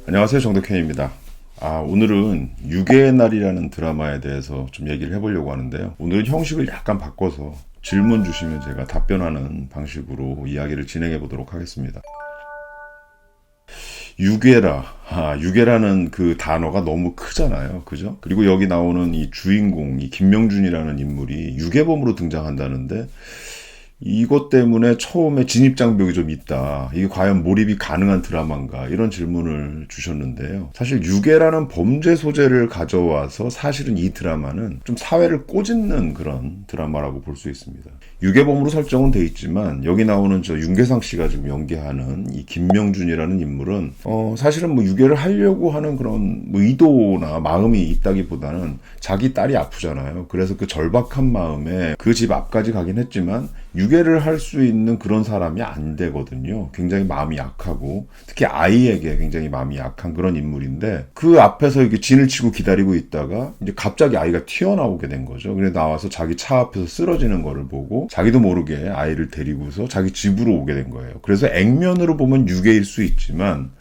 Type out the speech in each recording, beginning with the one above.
안녕하세요, 정덕현입니다. 오늘은 유괴의 날이라는 드라마에 대해서 좀 얘기를 해보려고 하는데요. 오늘은 형식을 약간 바꿔서 질문 주시면 제가 답변하는 방식으로 이야기를 진행해 보도록 하겠습니다. 유괴라는 그 단어가 너무 크잖아요. 그죠? 그리고 여기 나오는 이 주인공, 이 김명준이라는 인물이 유괴범으로 등장한다는데, 이것 때문에 처음에 진입장벽이 좀 있다. 이게 과연 몰입이 가능한 드라마인가? 이런 질문을 주셨는데요. 사실 유괴라는 범죄 소재를 가져와서 사실은 이 드라마는 좀 사회를 꼬집는 그런 드라마라고 볼 수 있습니다. 유괴범으로 설정은 돼 있지만 여기 나오는 윤계상 씨가 지금 연기하는 이 김명준이라는 인물은 사실은 뭐 유괴를 하려고 하는 그런 뭐 의도나 마음이 있다기보다는 자기 딸이 아프잖아요. 그래서 그 절박한 마음에 그 집 앞까지 가긴 했지만 유괴를 할 수 있는 그런 사람이 안 되거든요. 굉장히 마음이 약하고 특히 아이에게 굉장히 마음이 약한 그런 인물인데 그 앞에서 이렇게 진을 치고 기다리고 있다가 이제 갑자기 아이가 튀어나오게 된 거죠. 그래 나와서 자기 차 앞에서 쓰러지는 거를 보고 자기도 모르게 아이를 데리고서 자기 집으로 오게 된 거예요. 그래서 액면으로 보면 유괴일 수 있지만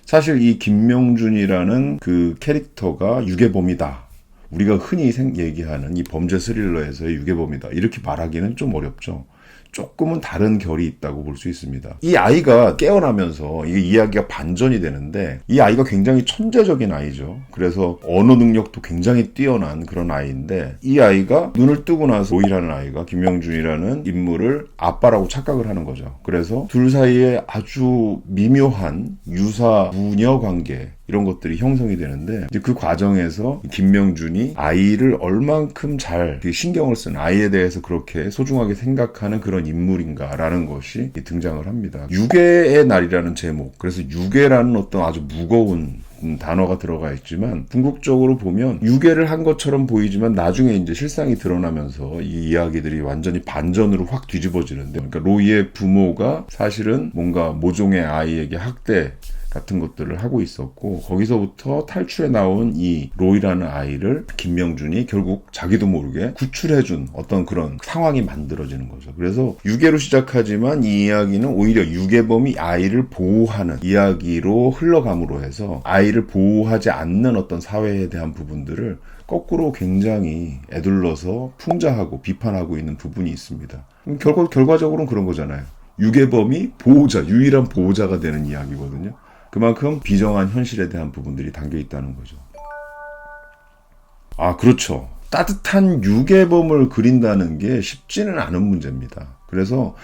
사실 이 김명준이라는 그 캐릭터가 유괴범이다. 우리가 흔히 얘기하는 이 범죄 스릴러에서의 유괴범이다. 이렇게 말하기는 좀 어렵죠. 조금은 다른 결이 있다고 볼 수 있습니다. 이 아이가 깨어나면서 이 이야기가 반전이 되는데 이 아이가 굉장히 천재적인 아이죠. 그래서 언어 능력도 굉장히 뛰어난 그런 아이인데 이 아이가 눈을 뜨고 나서 로이라는 아이가 김명준이라는 인물을 아빠라고 착각을 하는 거죠. 그래서 둘 사이에 아주 미묘한 유사 무녀 관계 이런 것들이 형성이 되는데 이제 그 과정에서 김명준이 아이를 얼만큼 잘 신경을 쓰는 아이에 대해서 그렇게 소중하게 생각하는 그런 인물인가라는 것이 등장을 합니다. 유괴의 날이라는 제목, 그래서 유괴라는 어떤 아주 무거운 단어가 들어가 있지만 궁극적으로 보면 유괴를 한 것처럼 보이지만 나중에 이제 실상이 드러나면서 이 이야기들이 완전히 반전으로 확 뒤집어지는데, 그러니까 로이의 부모가 사실은 뭔가 모종의 아이에게 학대 같은 것들을 하고 있었고 거기서부터 탈출해 나온 이 로이라는 아이를 김명준이 결국 자기도 모르게 구출해준 어떤 그런 상황이 만들어지는 거죠. 그래서 유괴로 시작하지만 이 이야기는 오히려 유괴범이 아이를 보호하는 이야기로 흘러감으로 해서 아이를 보호하지 않는 어떤 사회에 대한 부분들을 거꾸로 굉장히 애둘러서 풍자하고 비판하고 있는 부분이 있습니다. 결과적으로는 그런 거잖아요. 유괴범이 보호자, 유일한 보호자가 되는 이야기거든요. 그만큼 비정한 현실에 대한 부분들이 담겨 있다는 거죠. 그렇죠. 따뜻한 유괴범을 그린다는 게 쉽지는 않은 문제입니다. 그래서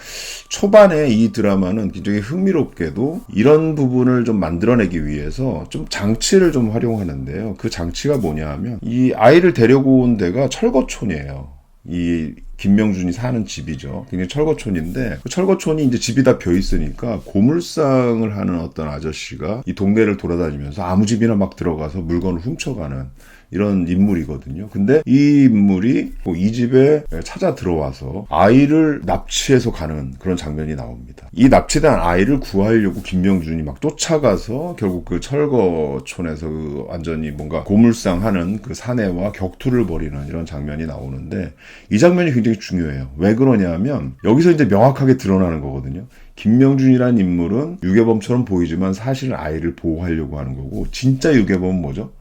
초반에 이 드라마는 굉장히 흥미롭게도 이런 부분을 좀 만들어내기 위해서 좀 장치를 좀 활용하는데요. 그 장치가 뭐냐 하면 이 아이를 데리고 온 데가 철거촌이에요. 이 김명준이 사는 집이죠. 굉장히 철거촌인데 그 철거촌이 이제 집이 다 벼 있으니까 고물상을 하는 어떤 아저씨가 이 동네를 돌아다니면서 아무 집이나 막 들어가서 물건을 훔쳐가는 이런 인물이거든요. 근데 이 인물이 이 집에 찾아 들어와서 아이를 납치해서 가는 그런 장면이 나옵니다. 이 납치된 아이를 구하려고 김명준이 막 쫓아가서 결국 그 철거촌에서 그 완전히 뭔가 고물상하는 그 사내와 격투를 벌이는 이런 장면이 나오는데 이 장면이 굉장히 중요해요. 왜 그러냐면 여기서 이제 명확하게 드러나는 거거든요. 김명준이라는 인물은 유괴범처럼 보이지만 사실은 아이를 보호하려고 하는 거고 진짜 유괴범은 뭐죠?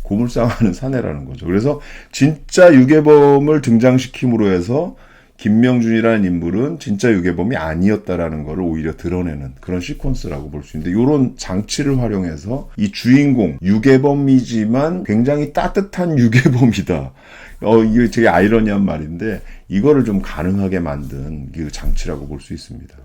고물상하는 사내라는 거죠. 그래서 진짜 유괴범을 등장시킴으로 해서 김명준이라는 인물은 진짜 유괴범이 아니었다라는 것을 오히려 드러내는 그런 시퀀스라고 볼 수 있는데 이런 장치를 활용해서 이 주인공 유괴범이지만 굉장히 따뜻한 유괴범이다. 이게 되게 아이러니한 말인데 이거를 좀 가능하게 만든 그 장치라고 볼 수 있습니다.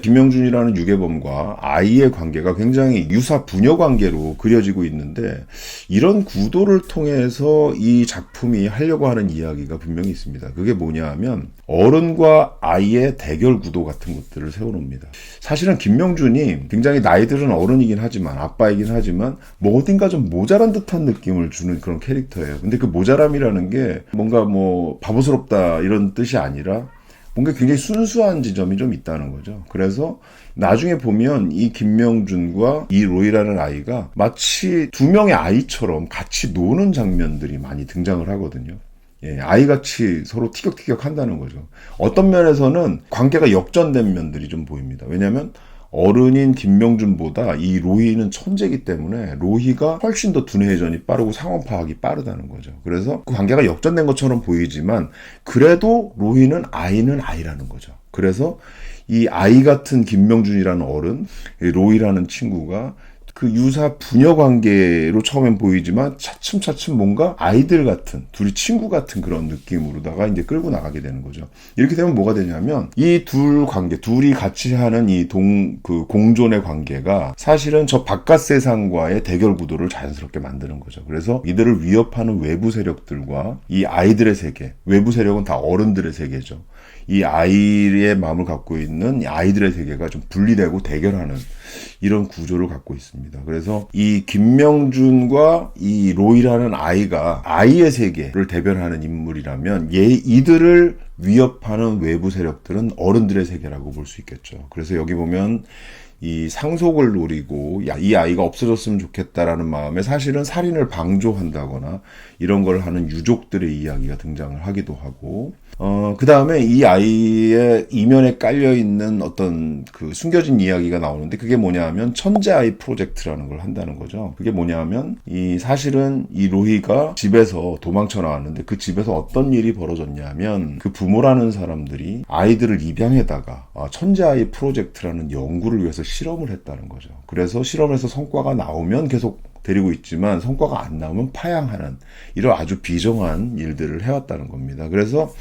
김명준이라는 유괴범과 아이의 관계가 굉장히 유사 부녀 관계로 그려지고 있는데 이런 구도를 통해서 이 작품이 하려고 하는 이야기가 분명히 있습니다. 그게 뭐냐 하면 어른과 아이의 대결 구도 같은 것들을 세워놓습니다. 사실은 김명준이 굉장히 나이들은 어른이긴 하지만 아빠이긴 하지만 뭐 어딘가 좀 모자란 듯한 느낌을 주는 그런 캐릭터예요. 근데 그 모자람이라는 게 뭔가 뭐 바보스럽다 이런 뜻이 아니라 뭔가 굉장히 순수한 지점이 좀 있다는 거죠. 그래서 나중에 보면 이 김명준과 이 로이라는 아이가 마치 두 명의 아이처럼 같이 노는 장면들이 많이 등장을 하거든요. 아이같이 서로 티격태격 한다는 거죠. 어떤 면에서는 관계가 역전된 면들이 좀 보입니다. 왜냐하면 어른인 김명준보다 이 로희는 천재이기 때문에 로희가 훨씬 더 두뇌 회전이 빠르고 상황 파악이 빠르다는 거죠. 그래서 그 관계가 역전된 것처럼 보이지만 그래도 로희는 아이라는 거죠. 그래서 이 아이 같은 김명준이라는 어른, 로희라는 친구가 그 유사 부녀 관계로 처음엔 보이지만 차츰차츰 뭔가 아이들 같은, 둘이 친구 같은 그런 느낌으로다가 이제 끌고 나가게 되는 거죠. 이렇게 되면 뭐가 되냐면 이 둘 관계, 둘이 같이 하는 이 공존의 관계가 사실은 저 바깥 세상과의 대결 구도를 자연스럽게 만드는 거죠. 그래서 이들을 위협하는 외부 세력들과 이 아이들의 세계, 외부 세력은 다 어른들의 세계죠. 이 아이의 마음을 갖고 있는 이 아이들의 세계가 좀 분리되고 대결하는 이런 구조를 갖고 있습니다. 그래서 이 김명준과 이 로이라는 아이가 아이의 세계를 대변하는 인물이라면 이들을 위협하는 외부 세력들은 어른들의 세계라고 볼 수 있겠죠. 그래서 여기 보면 이 상속을 노리고 이 아이가 없어졌으면 좋겠다라는 마음에 사실은 살인을 방조한다거나 이런 걸 하는 유족들의 이야기가 등장을 하기도 하고 그 다음에 이 아이의 이면에 깔려있는 어떤 그 숨겨진 이야기가 나오는데 그게 뭐냐 하면 천재아이 프로젝트라는 걸 한다는 거죠. 그게 뭐냐 하면 사실은 이 로희가 집에서 도망쳐 나왔는데 그 집에서 어떤 일이 벌어졌냐면 그 부모라는 사람들이 아이들을 입양에다가 천재아이 프로젝트라는 연구를 위해서 실험을 했다는 거죠. 그래서 실험에서 성과가 나오면 계속 데리고 있지만 성과가 안 나오면 파양하는 이런 아주 비정한 일들을 해왔다는 겁니다. 그래서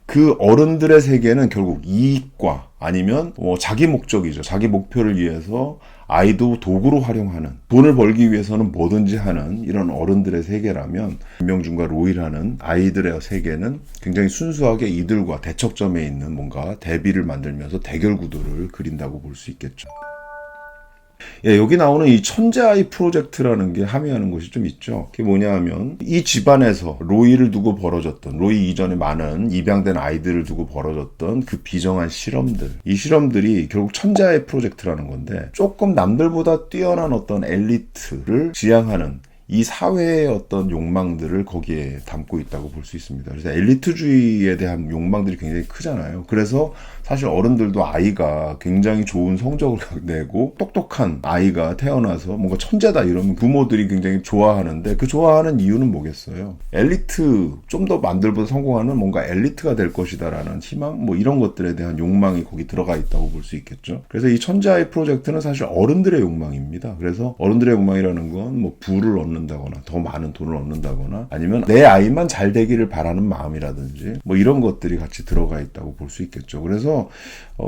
그 어른들의 세계는 결국 이익과 아니면 자기 목적이죠. 자기 목표를 위해서 아이도 도구로 활용하는, 돈을 벌기 위해서는 뭐든지 하는 이런 어른들의 세계라면 김명준과 로이라는 아이들의 세계는 굉장히 순수하게 이들과 대척점에 있는 뭔가 대비를 만들면서 대결 구도를 그린다고 볼 수 있겠죠. 여기 나오는 이 천재아이 프로젝트라는 게 함의하는 것이 좀 있죠. 그게 뭐냐 하면 이 집안에서 로이를 두고 벌어졌던, 로이 이전에 많은 입양된 아이들을 두고 벌어졌던 그 비정한 실험들, 이 실험들이 결국 천재아이 프로젝트라는 건데 조금 남들보다 뛰어난 어떤 엘리트를 지향하는 이 사회의 어떤 욕망들을 거기에 담고 있다고 볼 수 있습니다. 그래서 엘리트주의에 대한 욕망들이 굉장히 크잖아요. 그래서 사실 어른들도 아이가 굉장히 좋은 성적을 내고 똑똑한 아이가 태어나서 뭔가 천재다 이러면 부모들이 굉장히 좋아하는데 그 좋아하는 이유는 뭐겠어요? 엘리트, 좀 더 남들보다 성공하는 뭔가 엘리트가 될 것이다라는 희망, 이런 것들에 대한 욕망이 거기 들어가 있다고 볼 수 있겠죠. 그래서 이 천재아이 프로젝트는 사실 어른들의 욕망입니다. 그래서 어른들의 욕망이라는 건 부를 얻는다거나 더 많은 돈을 얻는다거나 아니면 내 아이만 잘 되기를 바라는 마음이라든지 이런 것들이 같이 들어가 있다고 볼 수 있겠죠. 그래서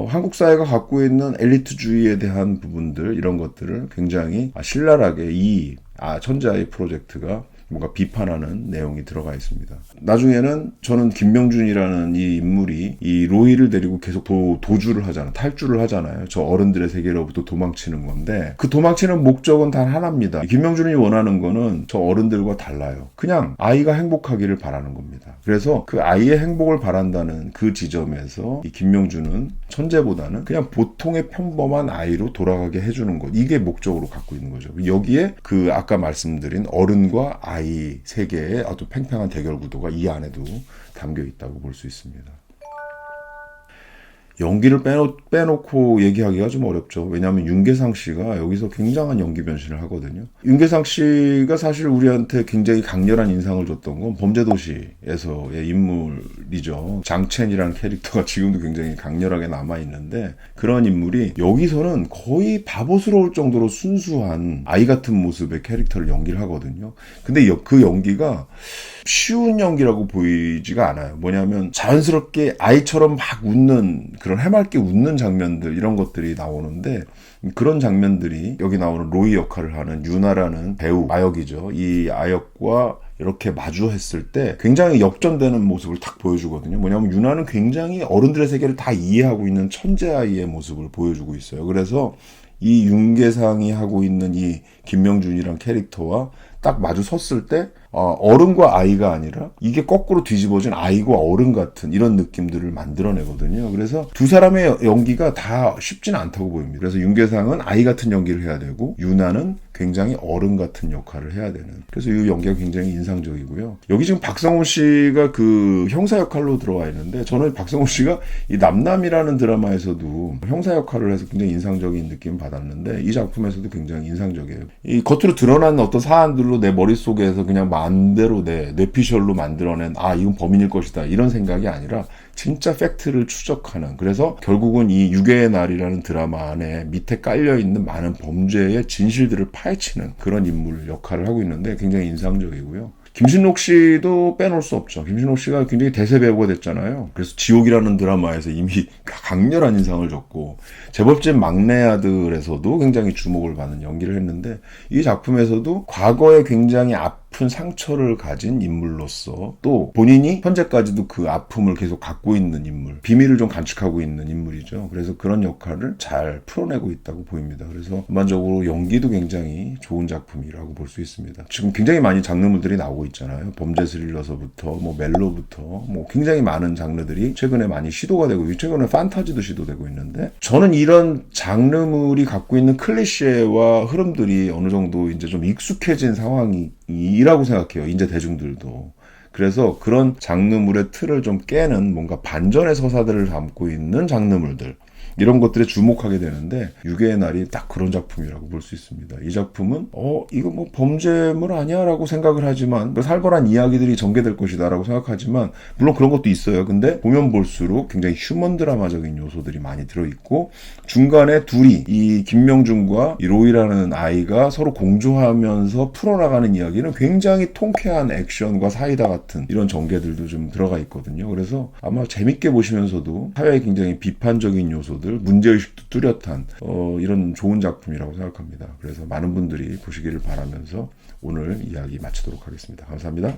한국 사회가 갖고 있는 엘리트주의에 대한 부분들, 이런 것들을 굉장히 신랄하게 이 천재아이 프로젝트가 뭔가 비판하는 내용이 들어가 있습니다. 나중에는 저는 김명준이라는 이 인물이 이 로이를 데리고 계속 도주를 하잖아요. 탈주를 하잖아요. 저 어른들의 세계로부터 도망치는 건데 그 도망치는 목적은 단 하나입니다. 김명준이 원하는 거는 저 어른들과 달라요. 그냥 아이가 행복하기를 바라는 겁니다. 그래서 그 아이의 행복을 바란다는 그 지점에서 이 김명준은 천재보다는 그냥 보통의 평범한 아이로 돌아가게 해주는 것, 이게 목적으로 갖고 있는 거죠. 여기에 그 아까 말씀드린 어른과 아이 세계의 아주 팽팽한 대결 구도가 이 안에도 담겨 있다고 볼 수 있습니다. 연기를 빼놓고 얘기하기가 좀 어렵죠. 왜냐하면 윤계상 씨가 여기서 굉장한 연기 변신을 하거든요. 윤계상 씨가 사실 우리한테 굉장히 강렬한 인상을 줬던 건 범죄도시에서의 인물이죠. 장첸이라는 캐릭터가 지금도 굉장히 강렬하게 남아있는데 그런 인물이 여기서는 거의 바보스러울 정도로 순수한 아이 같은 모습의 캐릭터를 연기를 하거든요. 근데 그 연기가 쉬운 연기라고 보이지가 않아요. 뭐냐면 자연스럽게 아이처럼 막 웃는, 그런 해맑게 웃는 장면들, 이런 것들이 나오는데 그런 장면들이 여기 나오는 로이 역할을 하는 유나라는 배우, 아역이죠. 이 아역과 이렇게 마주했을 때 굉장히 역전되는 모습을 딱 보여주거든요. 뭐냐면 유나는 굉장히 어른들의 세계를 다 이해하고 있는 천재아이의 모습을 보여주고 있어요. 그래서 이 윤계상이 하고 있는 이 김명준이란 캐릭터와 딱 마주 섰을 때 어른과 아이가 아니라 이게 거꾸로 뒤집어진 아이과 어른 같은 이런 느낌들을 만들어내거든요. 그래서 두 사람의 연기가 다 쉽지는 않다고 보입니다. 그래서 윤계상은 아이 같은 연기를 해야 되고 유나는 굉장히 어른 같은 역할을 해야 되는. 그래서 이 연기가 굉장히 인상적이고요. 여기 지금 박성훈 씨가 그 형사 역할로 들어와 있는데 저는 박성훈 씨가 이 남남이라는 드라마에서도 형사 역할을 해서 굉장히 인상적인 느낌을 받았는데 이 작품에서도 굉장히 인상적이에요. 이 겉으로 드러난 어떤 사안들로 내 머릿속에서 그냥 마음대로 내 뇌피셜로 만들어낸 이건 범인일 것이다 이런 생각이 아니라 진짜 팩트를 추적하는, 그래서 결국은 이 유괴의 날이라는 드라마 안에 밑에 깔려있는 많은 범죄의 진실들을 파헤치는 그런 인물 역할을 하고 있는데 굉장히 인상적이고요. 김신록 씨도 빼놓을 수 없죠. 김신록 씨가 굉장히 대세 배우가 됐잖아요. 그래서 지옥이라는 드라마에서 이미 강렬한 인상을 줬고 제법집 막내 아들에서도 굉장히 주목을 받는 연기를 했는데 이 작품에서도 과거에 굉장히 아픈 상처를 가진 인물로서 또 본인이 현재까지도 그 아픔을 계속 갖고 있는 인물, 비밀을 좀 간직하고 있는 인물이죠. 그래서 그런 역할을 잘 풀어내고 있다고 보입니다. 그래서 전반적으로 연기도 굉장히 좋은 작품이라고 볼 수 있습니다. 지금 굉장히 많이 장르물들이 나오고 있잖아요. 범죄 스릴러서부터 멜로부터 굉장히 많은 장르들이 최근에 많이 시도가 되고 최근에 판타지도 시도되고 있는데 저는 이런 장르물이 갖고 있는 클리셰와 흐름들이 어느 정도 이제 좀 익숙해진 상황이라고 생각해요. 이제 대중들도. 그래서 그런 장르물의 틀을 좀 깨는 뭔가 반전의 서사들을 담고 있는 장르물들, 이런 것들에 주목하게 되는데 유괴의 날이 딱 그런 작품이라고 볼 수 있습니다. 이 작품은 이거 뭐 범죄물 아니야 라고 생각을 하지만 살벌한 이야기들이 전개될 것이다 라고 생각하지만 물론 그런 것도 있어요. 근데 보면 볼수록 굉장히 휴먼 드라마적인 요소들이 많이 들어있고 중간에 둘이 이 김명준과 이 로이라는 아이가 서로 공조하면서 풀어나가는 이야기는 굉장히 통쾌한 액션과 사이다 같은 이런 전개들도 좀 들어가 있거든요. 그래서 아마 재밌게 보시면서도 사회의 굉장히 비판적인 요소들, 문제의식도 뚜렷한 이런 좋은 작품이라고 생각합니다. 그래서 많은 분들이 보시기를 바라면서 오늘 이야기 마치도록 하겠습니다. 감사합니다.